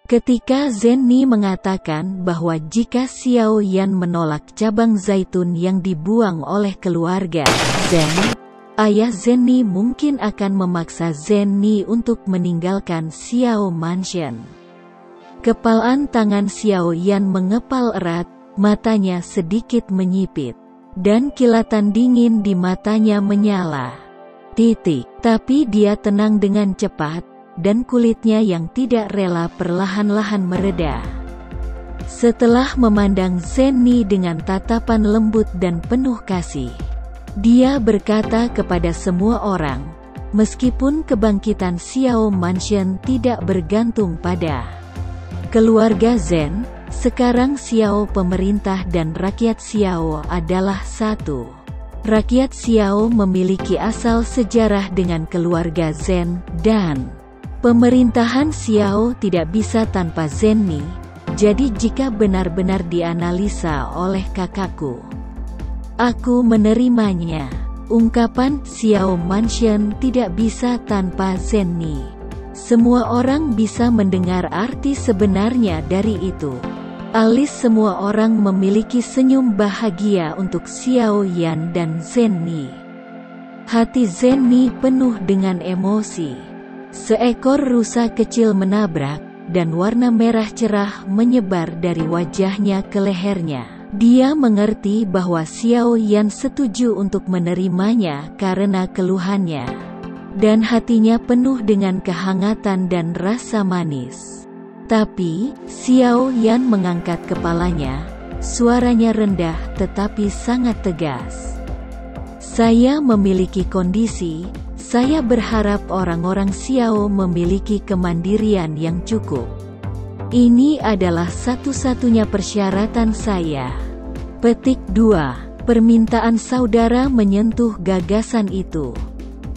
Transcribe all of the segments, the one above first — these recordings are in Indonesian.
Ketika Zenni mengatakan bahwa jika Xiao Yan menolak cabang zaitun yang dibuang oleh keluarga Zen, ayah Zenni mungkin akan memaksa Zenni untuk meninggalkan Xiao Mansion. Kepalan tangan Xiao Yan mengepal erat, matanya sedikit menyipit, dan kilatan dingin di matanya menyala. Tapi dia tenang dengan cepat, dan kulitnya yang tidak rela perlahan-lahan mereda. Setelah memandang Zenni dengan tatapan lembut dan penuh kasih, dia berkata kepada semua orang, meskipun kebangkitan Xiao Mansion tidak bergantung pada keluarga Zen, sekarang Xiao pemerintah dan rakyat Xiao adalah satu. Rakyat Xiao memiliki asal sejarah dengan keluarga Zen, dan pemerintahan Xiao tidak bisa tanpa Zenni. Jadi jika benar-benar dianalisa oleh kakakku, aku menerimanya. Ungkapan Xiao Mansion tidak bisa tanpa Zenni. Semua orang bisa mendengar arti sebenarnya dari itu. Alis semua orang memiliki senyum bahagia untuk Xiao Yan dan Zenni. Hati Zenni penuh dengan emosi. Seekor rusa kecil menabrak, dan warna merah cerah menyebar dari wajahnya ke lehernya. Dia mengerti bahwa Xiao Yan setuju untuk menerimanya karena keluhannya, dan hatinya penuh dengan kehangatan dan rasa manis. Tapi, Xiao Yan mengangkat kepalanya, suaranya rendah tetapi sangat tegas. Saya memiliki kondisi. Saya berharap orang-orang Xiao memiliki kemandirian yang cukup. Ini adalah satu-satunya persyaratan saya. Petik 2. Permintaan saudara menyentuh gagasan itu.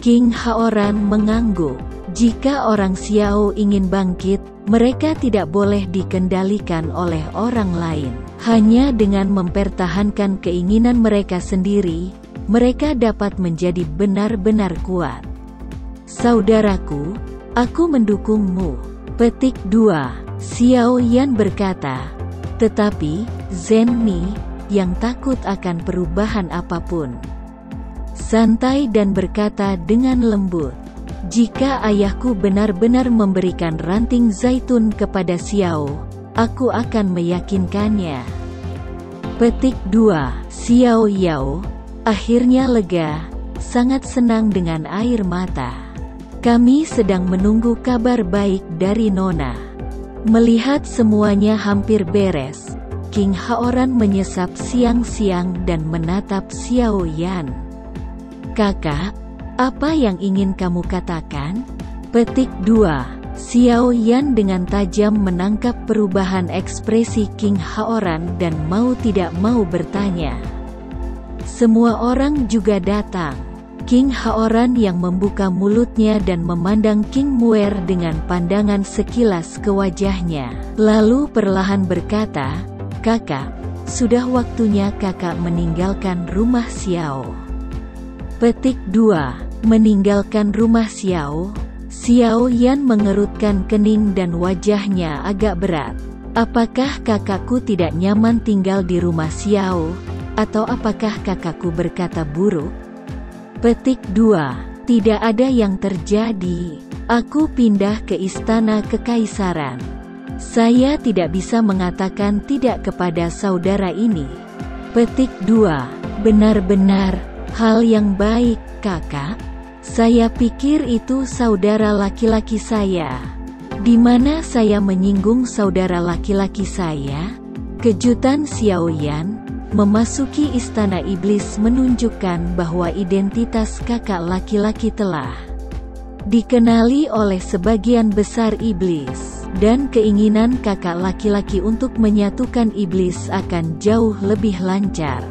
King Haoran mengangguk. Jika orang Xiao ingin bangkit, mereka tidak boleh dikendalikan oleh orang lain. Hanya dengan mempertahankan keinginan mereka sendiri, mereka dapat menjadi benar-benar kuat. Saudaraku, aku mendukungmu. Petik 2. Xiao Yan berkata. Tetapi, Zenni, yang takut akan perubahan apapun, santai dan berkata dengan lembut, jika ayahku benar-benar memberikan ranting zaitun kepada Xiao, aku akan meyakinkannya. Petik 2. Xiao Yao akhirnya lega, sangat senang dengan air mata. Kami sedang menunggu kabar baik dari Nona. Melihat semuanya hampir beres, King Haoran menyesap siang-siang dan menatap Xiao Yan. Kakak, apa yang ingin kamu katakan? Petik 2. Xiao Yan dengan tajam menangkap perubahan ekspresi King Haoran dan mau tidak mau bertanya. Semua orang juga datang. King Haoran yang membuka mulutnya dan memandang King Muer dengan pandangan sekilas ke wajahnya. Lalu perlahan berkata, kakak, sudah waktunya kakak meninggalkan rumah Xiao. Petik 2. Meninggalkan rumah Xiao? Xiao Yan mengerutkan kening dan wajahnya agak berat. Apakah kakakku tidak nyaman tinggal di rumah Xiao? Atau apakah kakakku berkata buruk? Petik 2. Tidak ada yang terjadi. Aku pindah ke istana kekaisaran. Saya tidak bisa mengatakan tidak kepada saudara ini. Petik 2. Benar-benar hal yang baik, kakak. Saya pikir itu saudara laki-laki saya. Di mana saya menyinggung saudara laki-laki saya? Kejutan Xiao Yan. Memasuki istana iblis menunjukkan bahwa identitas kakak laki-laki telah dikenali oleh sebagian besar iblis, dan keinginan kakak laki-laki untuk menyatukan iblis akan jauh lebih lancar.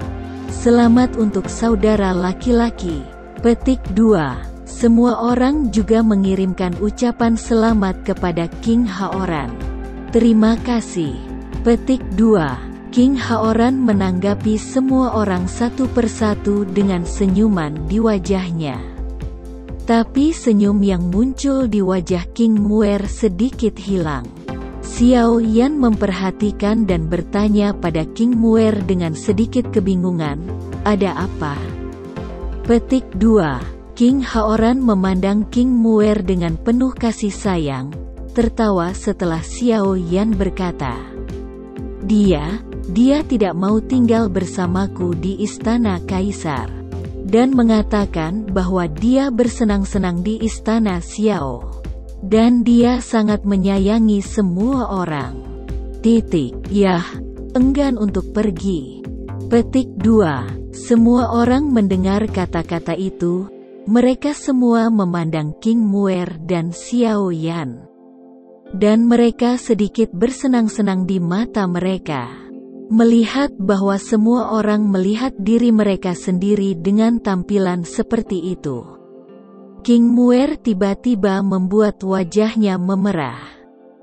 Selamat untuk saudara laki-laki. Petik 2. Semua orang juga mengirimkan ucapan selamat kepada King Haoran. Terima kasih. Petik 2. King Haoran menanggapi semua orang satu persatu dengan senyuman di wajahnya. Tapi senyum yang muncul di wajah King Muer sedikit hilang. Xiao Yan memperhatikan dan bertanya pada King Muer dengan sedikit kebingungan, "Ada apa?" Petik 2. King Haoran memandang King Muer dengan penuh kasih sayang, tertawa setelah Xiao Yan berkata, Dia tidak mau tinggal bersamaku di istana kaisar, dan mengatakan bahwa dia bersenang-senang di istana Xiao, dan dia sangat menyayangi semua orang. Yah, enggan untuk pergi. Petik 2. Semua orang mendengar kata-kata itu, mereka semua memandang King Muer dan Xiao Yan. Dan mereka sedikit bersenang-senang di mata mereka, melihat bahwa semua orang melihat diri mereka sendiri dengan tampilan seperti itu. King Muer tiba-tiba membuat wajahnya memerah.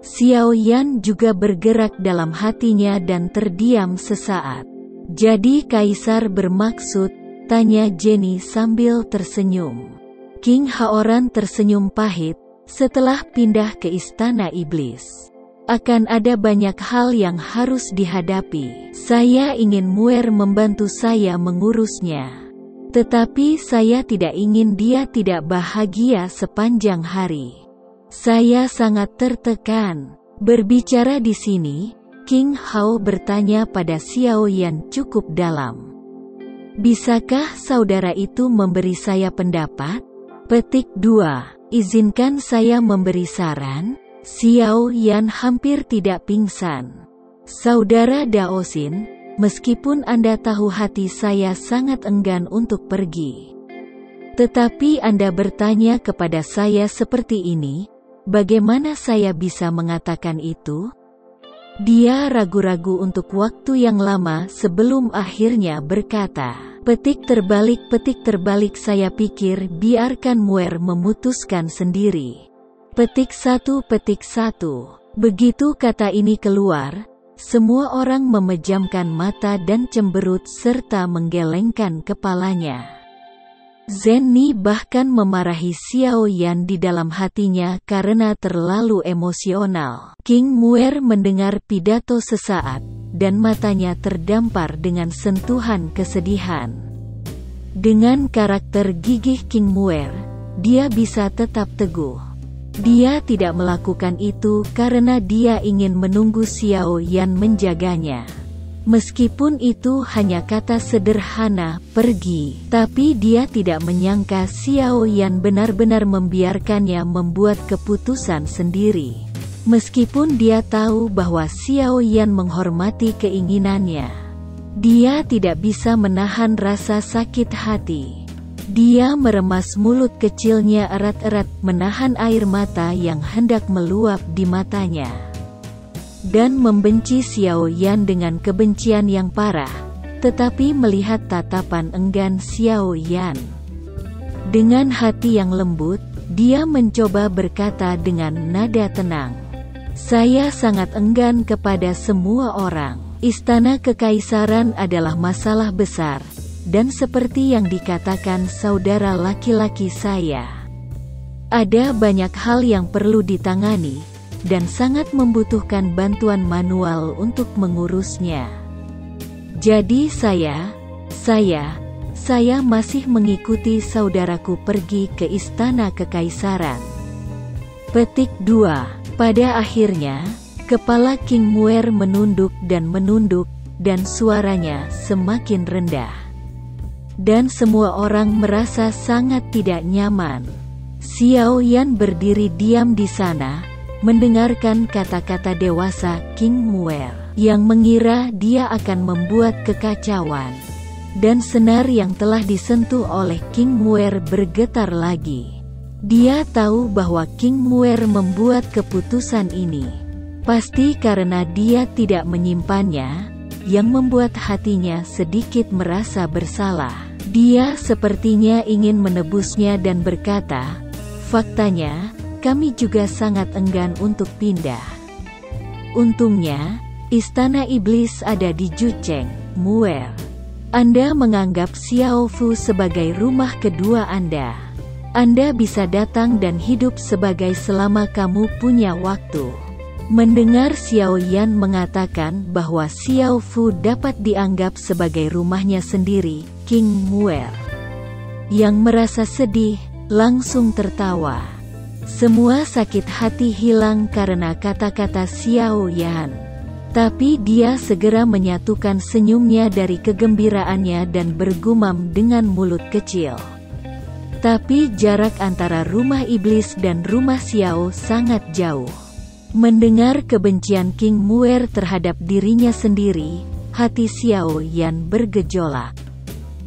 Xiao Yan juga bergerak dalam hatinya dan terdiam sesaat. "Jadi kaisar bermaksud?" tanya Jenny sambil tersenyum. King Haoran tersenyum pahit setelah pindah ke istana iblis. "Akan ada banyak hal yang harus dihadapi. Saya ingin Muer membantu saya mengurusnya. Tetapi saya tidak ingin dia tidak bahagia sepanjang hari. Saya sangat tertekan." Berbicara di sini, King Hao bertanya pada Xiao Yan cukup dalam. "Bisakah saudara itu memberi saya pendapat?" Petik 2. Izinkan saya memberi saran. Xiao Yan hampir tidak pingsan. "Saudara Daosin, meskipun Anda tahu hati saya sangat enggan untuk pergi, tetapi Anda bertanya kepada saya seperti ini, bagaimana saya bisa mengatakan itu?" Dia ragu-ragu untuk waktu yang lama sebelum akhirnya berkata, Petik terbalik saya pikir biarkan Muer memutuskan sendiri." Petik 1. Begitu kata ini keluar, semua orang memejamkan mata dan cemberut serta menggelengkan kepalanya. Zenni bahkan memarahi Xiao Yan di dalam hatinya karena terlalu emosional. King Muer mendengar pidato sesaat, dan matanya terdampar dengan sentuhan kesedihan. Dengan karakter gigih King Muer, dia bisa tetap teguh. Dia tidak melakukan itu karena dia ingin menunggu Xiao Yan menjaganya. Meskipun itu hanya kata sederhana, "pergi," tapi dia tidak menyangka Xiao Yan benar-benar membiarkannya membuat keputusan sendiri. Meskipun dia tahu bahwa Xiao Yan menghormati keinginannya, dia tidak bisa menahan rasa sakit hati. Dia meremas mulut kecilnya erat-erat, menahan air mata yang hendak meluap di matanya, dan membenci Xiao Yan dengan kebencian yang parah, tetapi melihat tatapan enggan Xiao Yan. Dengan hati yang lembut, dia mencoba berkata dengan nada tenang, "Saya sangat enggan kepada semua orang. Istana kekaisaran adalah masalah besar, dan seperti yang dikatakan saudara laki-laki saya, ada banyak hal yang perlu ditangani, dan sangat membutuhkan bantuan manual untuk mengurusnya. Jadi saya masih mengikuti saudaraku pergi ke istana kekaisaran." Petik 2. Pada akhirnya, kepala King Muer menunduk, dan suaranya semakin rendah. Dan semua orang merasa sangat tidak nyaman. Xiao Yan berdiri diam di sana, mendengarkan kata-kata dewasa King Muer, yang mengira dia akan membuat kekacauan. Dan senar yang telah disentuh oleh King Muer bergetar lagi. Dia tahu bahwa King Muer membuat keputusan ini pasti karena dia tidak menyimpannya, yang membuat hatinya sedikit merasa bersalah. Dia sepertinya ingin menebusnya dan berkata, "Faktanya, kami juga sangat enggan untuk pindah. Untungnya, istana iblis ada di Jucheng, Muer. Anda menganggap Xiao Fu sebagai rumah kedua Anda. Anda bisa datang dan hidup sebagai selama kamu punya waktu. Mendengar Xiao Yan mengatakan bahwa Xiao Fu dapat dianggap sebagai rumahnya sendiri, King Muer, yang merasa sedih, langsung tertawa. Semua sakit hati hilang karena kata-kata Xiao Yan. Tapi dia segera menyatukan senyumnya dari kegembiraannya dan bergumam dengan mulut kecil. Tapi jarak antara rumah iblis dan rumah Xiao sangat jauh. Mendengar kebencian King Muer terhadap dirinya sendiri, hati Xiao Yan bergejolak.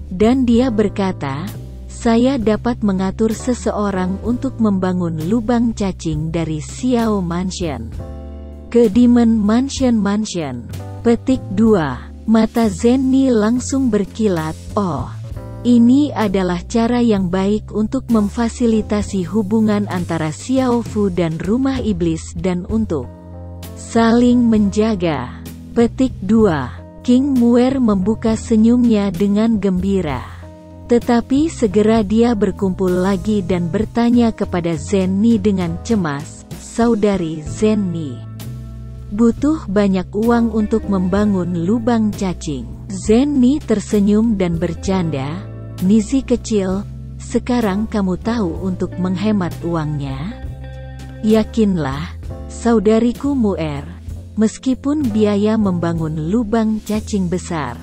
Dan dia berkata, saya dapat mengatur seseorang untuk membangun lubang cacing dari Xiao Mansion ke Demon Mansion. Petik 2. Mata Zenny langsung berkilat. Oh, ini adalah cara yang baik untuk memfasilitasi hubungan antara Xiao Fu dan rumah iblis dan untuk saling menjaga. Petik 2. King Muer membuka senyumnya dengan gembira. Tetapi segera dia berkumpul lagi dan bertanya kepada Zenny dengan cemas, Saudari Zenny, butuh banyak uang untuk membangun lubang cacing. Zenny tersenyum dan bercanda, Nizi kecil, sekarang kamu tahu untuk menghemat uangnya? Yakinlah, saudariku Muer, meskipun biaya membangun lubang cacing besar.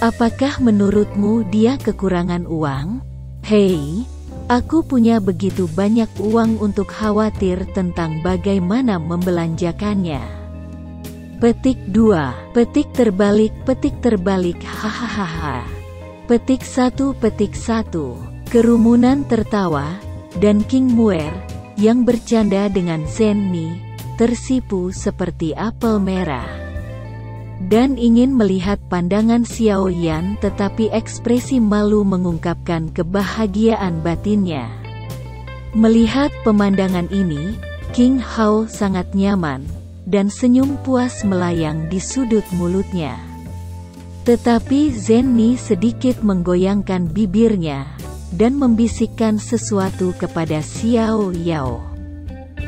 Apakah menurutmu dia kekurangan uang? Hei, aku punya begitu banyak uang untuk khawatir tentang bagaimana membelanjakannya. Petik 2. Petik terbalik, hahaha. Petik 1. Kerumunan tertawa, dan King Muer, yang bercanda dengan Zenny, tersipu seperti apel merah. Dan ingin melihat pandangan Xiao Yan, tetapi ekspresi malu mengungkapkan kebahagiaan batinnya. Melihat pemandangan ini, King Hao sangat nyaman, dan senyum puas melayang di sudut mulutnya. Tetapi Zenny sedikit menggoyangkan bibirnya, dan membisikkan sesuatu kepada Xiao Yao,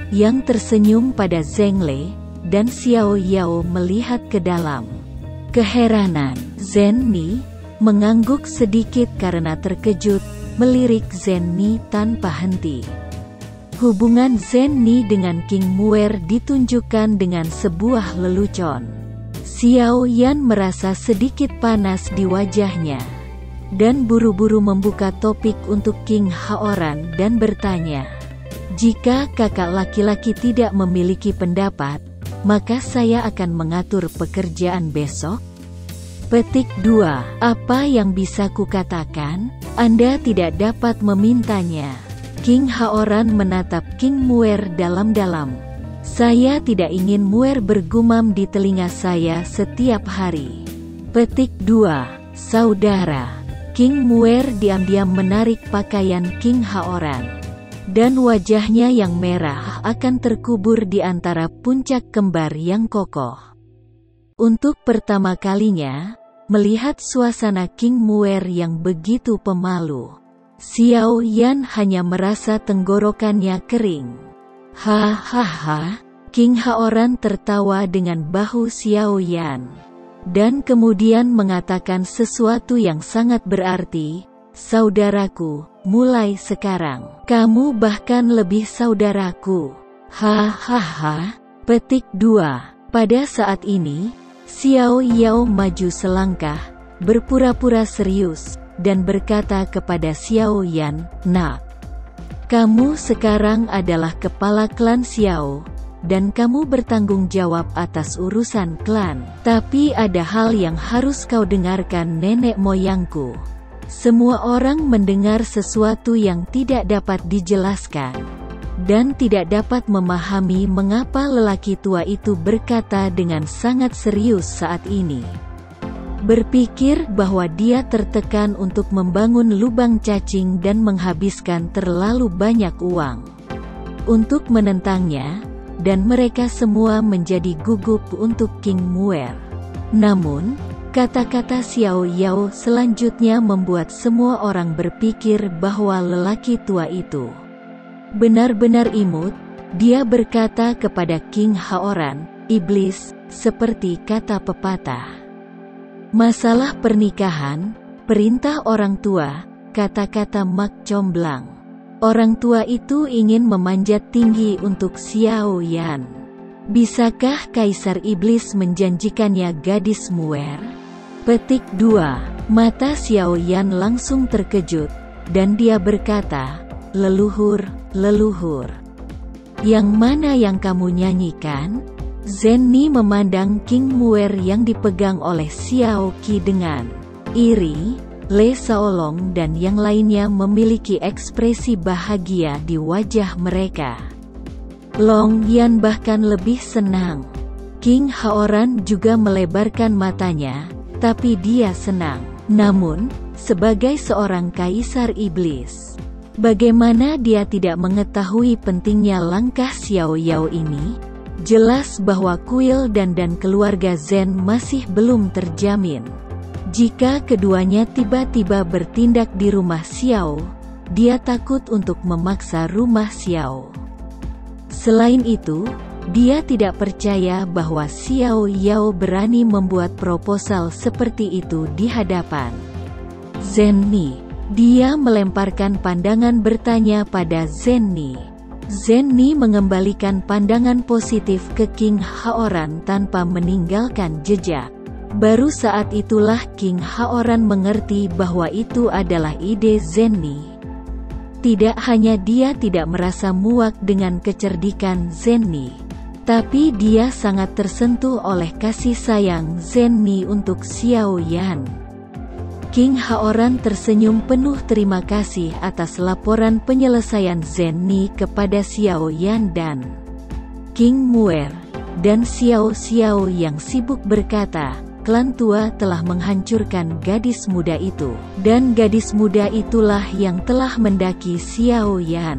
yang tersenyum pada Zhengle, dan Xiao Yao melihat ke dalam keheranan. Zenny mengangguk sedikit karena terkejut, melirik Zenny tanpa henti. Hubungan Zenny dengan King Muer ditunjukkan dengan sebuah lelucon. Xiao Yan merasa sedikit panas di wajahnya, dan buru-buru membuka topik untuk King Haoran dan bertanya, jika kakak laki-laki tidak memiliki pendapat, maka saya akan mengatur pekerjaan besok. Petik 2. Apa yang bisa kukatakan? Anda tidak dapat memintanya. King Haoran menatap King Muer dalam-dalam. Saya tidak ingin Muer bergumam di telinga saya setiap hari. Petik 2. Saudara. King Muer diam-diam menarik pakaian King Haoran, dan wajahnya yang merah akan terkubur di antara puncak kembar yang kokoh. Untuk pertama kalinya, melihat suasana King Muer yang begitu pemalu, Xiao Yan hanya merasa tenggorokannya kering. Hahaha, King Haoran tertawa dengan bahu Xiao Yan, dan kemudian mengatakan sesuatu yang sangat berarti, saudaraku, mulai sekarang, kamu bahkan lebih saudaraku. Hahaha. Petik 2. Pada saat ini, Xiao Yao maju selangkah, berpura-pura serius, dan berkata kepada Xiao Yan, Nak, kamu sekarang adalah kepala klan Xiao, dan kamu bertanggung jawab atas urusan klan. Tapi ada hal yang harus kau dengarkan nenek moyangku. Semua orang mendengar sesuatu yang tidak dapat dijelaskan, dan tidak dapat memahami mengapa lelaki tua itu berkata dengan sangat serius saat ini. Berpikir bahwa dia tertekan untuk membangun lubang cacing dan menghabiskan terlalu banyak uang untuk menentangnya, dan mereka semua menjadi gugup untuk King Muer. Namun, kata-kata Xiao Yao selanjutnya membuat semua orang berpikir bahwa lelaki tua itu benar-benar imut, dia berkata kepada King Haoran, "Iblis, seperti kata pepatah. Masalah pernikahan, perintah orang tua, kata-kata mak comblang. Orang tua itu ingin memanjat tinggi untuk Xiao Yan. Bisakah Kaisar Iblis menjanjikannya gadis Muer?" Petik 2. Mata Xiao Yan langsung terkejut, dan dia berkata, "Leluhur, leluhur. Yang mana yang kamu nyanyikan?" Zenni memandang King Muer yang dipegang oleh Xiao Qi dengan iri. Le Shaolong dan yang lainnya memiliki ekspresi bahagia di wajah mereka. Long Yan bahkan lebih senang. King Haoran juga melebarkan matanya, tapi dia senang. Namun, sebagai seorang kaisar iblis, bagaimana dia tidak mengetahui pentingnya langkah Xiao Yao ini? Jelas bahwa kuil dan keluarga Zen masih belum terjamin. Jika keduanya tiba-tiba bertindak di rumah Xiao, dia takut untuk memaksa rumah Xiao. Selain itu, dia tidak percaya bahwa Xiao Yao berani membuat proposal seperti itu di hadapan Zenni. Dia melemparkan pandangan bertanya pada Zenni. Zenni mengembalikan pandangan positif ke King Haoran tanpa meninggalkan jejak. Baru saat itulah King Haoran mengerti bahwa itu adalah ide Zenni. Tidak hanya dia tidak merasa muak dengan kecerdikan Zenni, tapi dia sangat tersentuh oleh kasih sayang Zenni untuk Xiao Yan. King Haoran tersenyum penuh terima kasih atas laporan penyelesaian Zenni kepada Xiao Yan dan King Muer, dan Xiao Xiao yang sibuk berkata, "Klan tua telah menghancurkan gadis muda itu, dan gadis muda itulah yang telah mendaki Xiao Yan.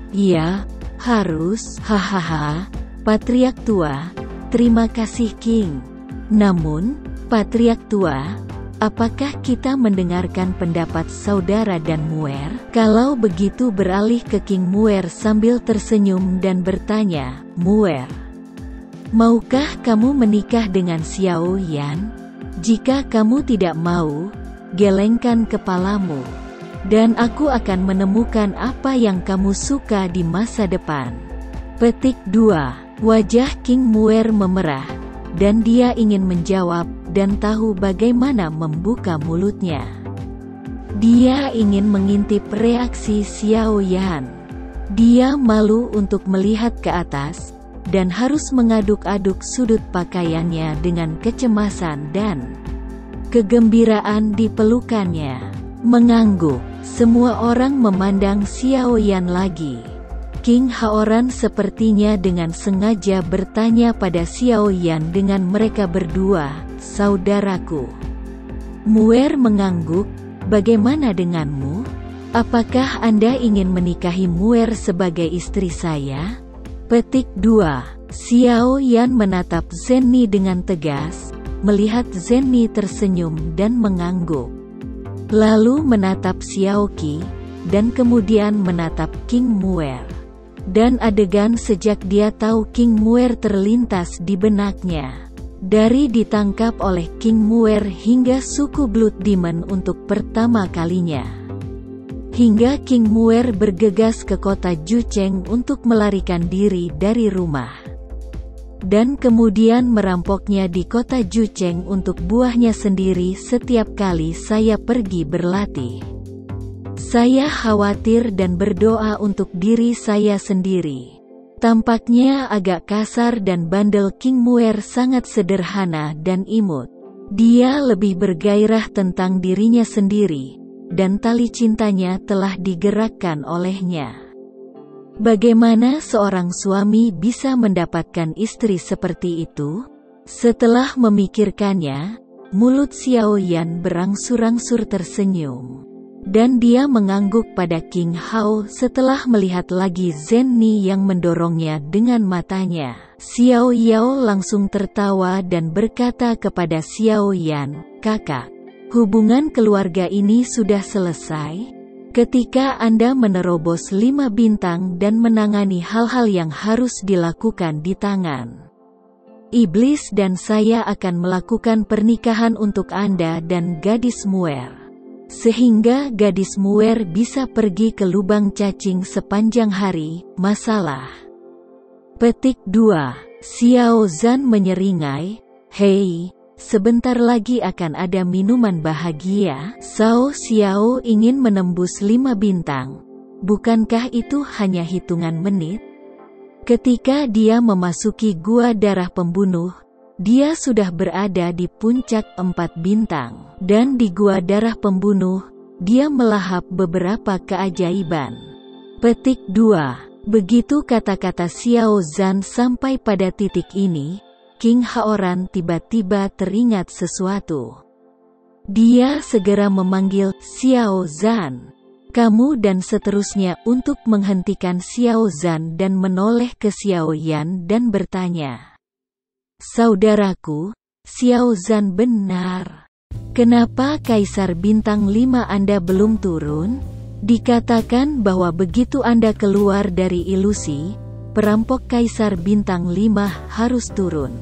Ya, harus, hahaha, Patriark tua, terima kasih King. Namun, Patriark tua, apakah kita mendengarkan pendapat saudara dan Muer?" Kalau begitu beralih ke King Muer sambil tersenyum dan bertanya, "Muer, maukah kamu menikah dengan Xiao Yan? Jika kamu tidak mau, gelengkan kepalamu, dan aku akan menemukan apa yang kamu suka di masa depan." Petik 2. Wajah King Muer memerah, dan dia ingin menjawab, dan tahu bagaimana membuka mulutnya. Dia ingin mengintip reaksi Xiao Yan. Dia malu untuk melihat ke atas, dan harus mengaduk-aduk sudut pakaiannya dengan kecemasan dan kegembiraan di pelukannya. Mengangguk, semua orang memandang Xiao Yan lagi. King Haoran sepertinya dengan sengaja bertanya pada Xiao Yan dengan mereka berdua, "Saudaraku." Muer mengangguk, "Bagaimana denganmu? Apakah Anda ingin menikahi Muer sebagai istri saya?" Petik 2. Xiao Yan menatap Zenni dengan tegas, melihat Zenni tersenyum dan mengangguk. Lalu menatap Xiao Qi, dan kemudian menatap King Muer. Dan adegan sejak dia tahu King Muer terlintas di benaknya. Dari ditangkap oleh King Muer hingga suku Blood Demon untuk pertama kalinya. Hingga King Muer bergegas ke kota Jucheng untuk melarikan diri dari rumah. Dan kemudian merampoknya di kota Jucheng untuk buahnya sendiri setiap kali saya pergi berlatih. Saya khawatir dan berdoa untuk diri saya sendiri. Tampaknya agak kasar dan bandel. King Muer sangat sederhana dan imut. Dia lebih bergairah tentang dirinya sendiri, dan tali cintanya telah digerakkan olehnya. Bagaimana seorang suami bisa mendapatkan istri seperti itu? Setelah memikirkannya, mulut Xiao Yan berangsur-angsur tersenyum. Dan dia mengangguk pada King Hao setelah melihat lagi Zenni yang mendorongnya dengan matanya. Xiao Yao langsung tertawa dan berkata kepada Xiao Yan, "Kakak, hubungan keluarga ini sudah selesai? Ketika Anda menerobos 5 bintang dan menangani hal-hal yang harus dilakukan di tangan iblis, dan saya akan melakukan pernikahan untuk Anda dan gadis Muer, sehingga gadis Muer bisa pergi ke lubang cacing sepanjang hari. Masalah. Petik 2. Xiao Zhan menyeringai, "Hei, sebentar lagi akan ada minuman bahagia." Cao Xiao ingin menembus 5 bintang. Bukankah itu hanya hitungan menit? Ketika dia memasuki gua darah pembunuh, dia sudah berada di puncak 4 bintang. Dan di gua darah pembunuh, dia melahap beberapa keajaiban. Petik 2. Begitu kata-kata Xiao Zhan sampai pada titik ini, King Haoran tiba-tiba teringat sesuatu. Dia segera memanggil Xiao Zhan, "Kamu," dan seterusnya untuk menghentikan Xiao Zhan dan menoleh ke Xiao Yan dan bertanya, "Saudaraku, Xiao Zhan benar. Kenapa Kaisar Bintang 5 Anda belum turun? Dikatakan bahwa begitu Anda keluar dari ilusi, perampok Kaisar Bintang 5 harus turun.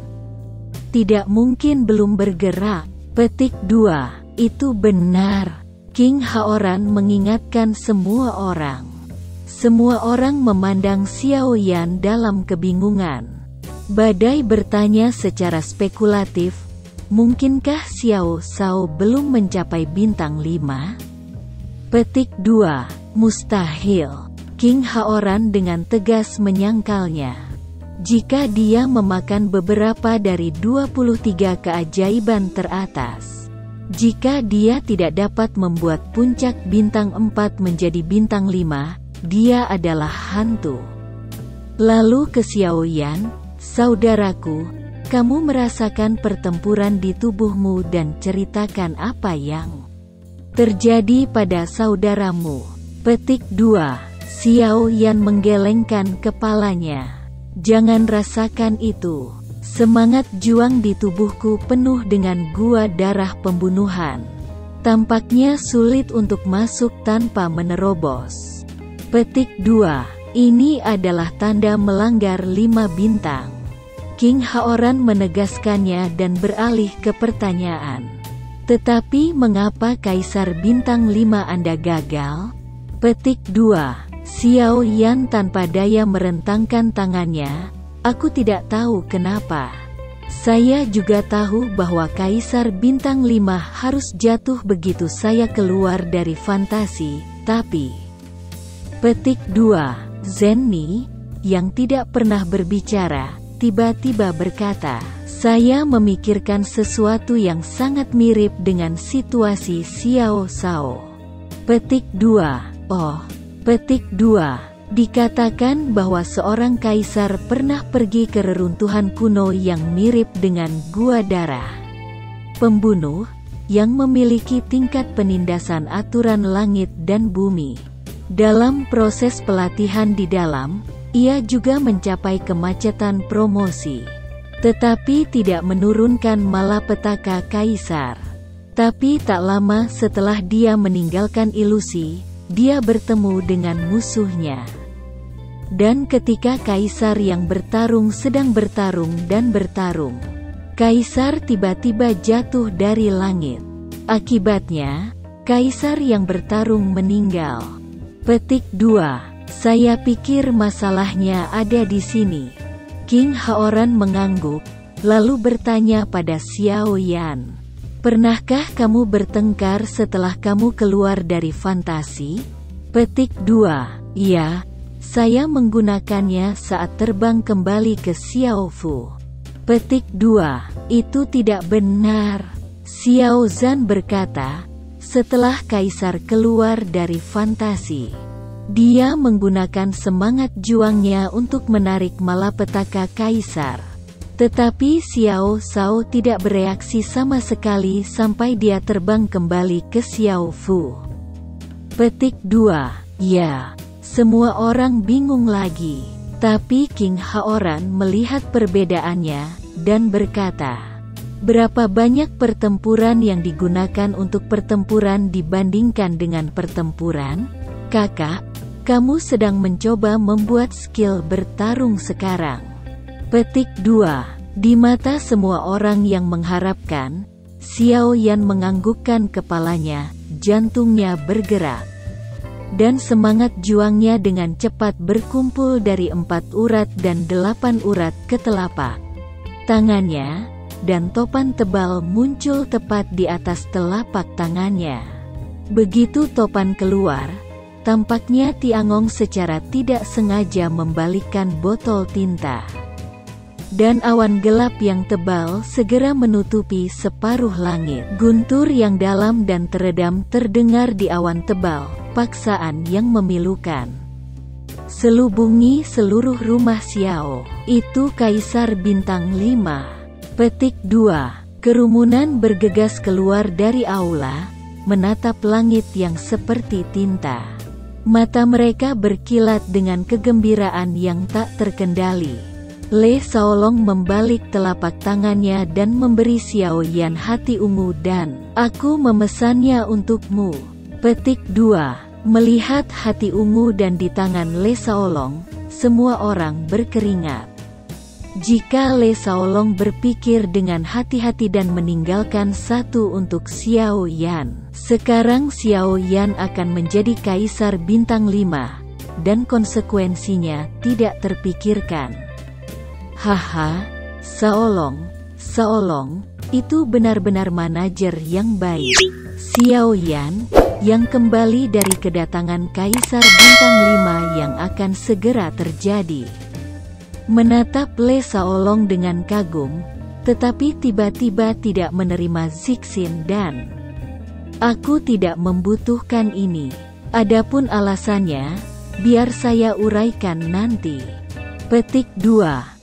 Tidak mungkin belum bergerak." Petik 2. Itu benar. King Haoran mengingatkan semua orang. Semua orang memandang Xiao Yan dalam kebingungan. Badai bertanya secara spekulatif, "Mungkinkah Xiao Shao belum mencapai bintang 5? Petik 2. Mustahil. King Haoran dengan tegas menyangkalnya. Jika dia memakan beberapa dari 23 keajaiban teratas, jika dia tidak dapat membuat puncak bintang 4 menjadi bintang 5, dia adalah hantu. Lalu ke Xiao Yan, "Saudaraku, kamu merasakan pertempuran di tubuhmu dan ceritakan apa yang terjadi pada saudaramu." Petik 2. Xiao Yan menggelengkan kepalanya. "Jangan rasakan itu. Semangat juang di tubuhku penuh dengan gua darah pembunuhan. Tampaknya sulit untuk masuk tanpa menerobos." Petik 2. Ini adalah tanda melanggar 5 bintang. King Haoran menegaskannya dan beralih ke pertanyaan. "Tetapi mengapa Kaisar Bintang 5 Anda gagal?" Petik 2. Xiao Yan tanpa daya merentangkan tangannya. "Aku tidak tahu kenapa. Saya juga tahu bahwa Kaisar Bintang 5 harus jatuh begitu saya keluar dari fantasi, tapi..." Petik 2. Zenni, yang tidak pernah berbicara, tiba-tiba berkata, "Saya memikirkan sesuatu yang sangat mirip dengan situasi Xiao Shao." Petik 2. Oh. Petik 2. Dikatakan bahwa seorang kaisar pernah pergi ke reruntuhan kuno yang mirip dengan gua darah pembunuh, yang memiliki tingkat penindasan aturan langit dan bumi. Dalam proses pelatihan di dalam, ia juga mencapai kemacetan promosi, tetapi tidak menurunkan malapetaka kaisar. Tapi tak lama setelah dia meninggalkan ilusi, dia bertemu dengan musuhnya. Dan ketika kaisar yang bertarung sedang bertarung dan bertarung, kaisar tiba-tiba jatuh dari langit. Akibatnya, kaisar yang bertarung meninggal. Petik 2. Saya pikir masalahnya ada di sini. King Haoran mengangguk, lalu bertanya pada Xiao Yan, "Pernahkah kamu bertengkar setelah kamu keluar dari fantasi?" Petik 2. "Ya, saya menggunakannya saat terbang kembali ke Xiao Fu." Petik 2. "Itu tidak benar." Xiao Zhan berkata, "Setelah kaisar keluar dari fantasi, dia menggunakan semangat juangnya untuk menarik malapetaka kaisar. Tetapi Xiao Shao tidak bereaksi sama sekali sampai dia terbang kembali ke Xiao Fu." Petik 2. Ya, semua orang bingung lagi. Tapi King Haoran melihat perbedaannya, dan berkata, "Berapa banyak pertempuran yang digunakan untuk pertempuran dibandingkan dengan pertempuran?" Kakak, kamu sedang mencoba membuat skill bertarung sekarang. Petik 2. Di mata semua orang yang mengharapkan, Xiao Yan menganggukkan kepalanya, jantungnya bergerak. Dan semangat juangnya dengan cepat berkumpul dari 4 urat dan 8 urat ke telapak tangannya, dan topan tebal muncul tepat di atas telapak tangannya. Begitu topan keluar, tampaknya Tiangong secara tidak sengaja membalikkan botol tinta. Dan awan gelap yang tebal segera menutupi separuh langit. Guntur yang dalam dan teredam terdengar di awan tebal, paksaan yang memilukan. Selubungi seluruh rumah Xiao. Itu Kaisar Bintang 5. Petik 2. Kerumunan bergegas keluar dari aula, menatap langit yang seperti tinta. Mata mereka berkilat dengan kegembiraan yang tak terkendali. Le Shaolong membalik telapak tangannya dan memberi Xiao Yan hati ungu dan, "Aku memesannya untukmu." Petik 2. Melihat hati ungu dan di tangan Le Shaolong, semua orang berkeringat. Jika Le Shaolong berpikir dengan hati-hati dan meninggalkan satu untuk Xiao Yan, sekarang Xiao Yan akan menjadi Kaisar Bintang 5, dan konsekuensinya tidak terpikirkan. Haha, Shaolong, itu benar-benar manajer yang baik. Xiao Yan, yang kembali dari kedatangan Kaisar Bintang 5 yang akan segera terjadi, menatap Le Shaolong dengan kagum, tetapi tiba-tiba tidak menerima Zixin dan, "Aku tidak membutuhkan ini. Adapun alasannya, biar saya uraikan nanti." Petik 2.